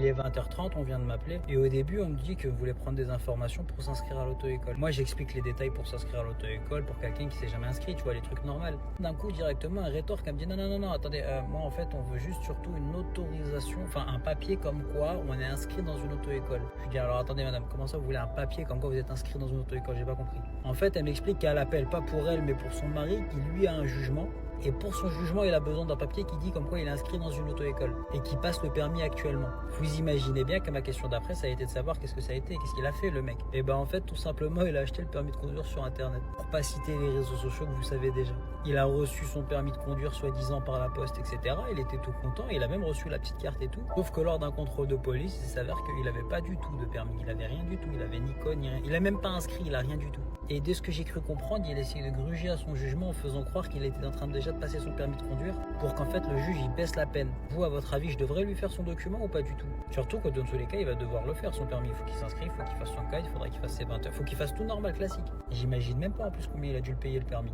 Il est 20h30, on vient de m'appeler. Et au début, on me dit que vous voulez prendre des informations pour s'inscrire à l'auto-école. Moi, j'explique les détails pour s'inscrire à l'auto-école pour quelqu'un qui s'est jamais inscrit, tu vois, les trucs normaux. D'un coup, directement, un rétorque, elle me dit non, attendez, moi, en fait, on veut juste surtout une autorisation, enfin, un papier comme quoi on est inscrit dans une auto-école. Je lui dis alors, attendez, madame, comment ça, vous voulez un papier comme quoi vous êtes inscrit dans une auto-école? J'ai pas compris. En fait, elle m'explique qu'elle appelle pas pour elle, mais pour son mari, qui lui a un jugement. Et pour son jugement, il a besoin d'un papier qui dit comme quoi il est inscrit dans une auto-école et qui passe le permis actuellement. Vous imaginez bien que ma question d'après, ça a été de savoir qu'est-ce que ça a été, qu'est-ce qu'il a fait le mec. Et ben en fait, tout simplement, il a acheté le permis de conduire sur internet. Pour pas citer les réseaux sociaux que vous savez déjà. Il a reçu son permis de conduire soi-disant par la poste, etc. Il était tout content, il a même reçu la petite carte et tout. Sauf que lors d'un contrôle de police, il s'avère qu'il avait pas du tout de permis. Il avait rien du tout, il avait ni code, ni rien. Il a même pas inscrit, il a rien du tout. Et dès ce que j'ai cru comprendre, il essayait de gruger à son jugement en faisant croire qu'il était en train déjà de passer son permis de conduire pour qu'en fait le juge il baisse la peine. Vous, à votre avis, je devrais lui faire son document ou pas du tout? Surtout que dans tous les cas, il va devoir le faire son permis. Il faut qu'il s'inscrive, il faut qu'il fasse son code, il faudra qu'il fasse ses 20 heures, il faut qu'il fasse tout normal classique. J'imagine même pas en plus combien il a dû le payer le permis.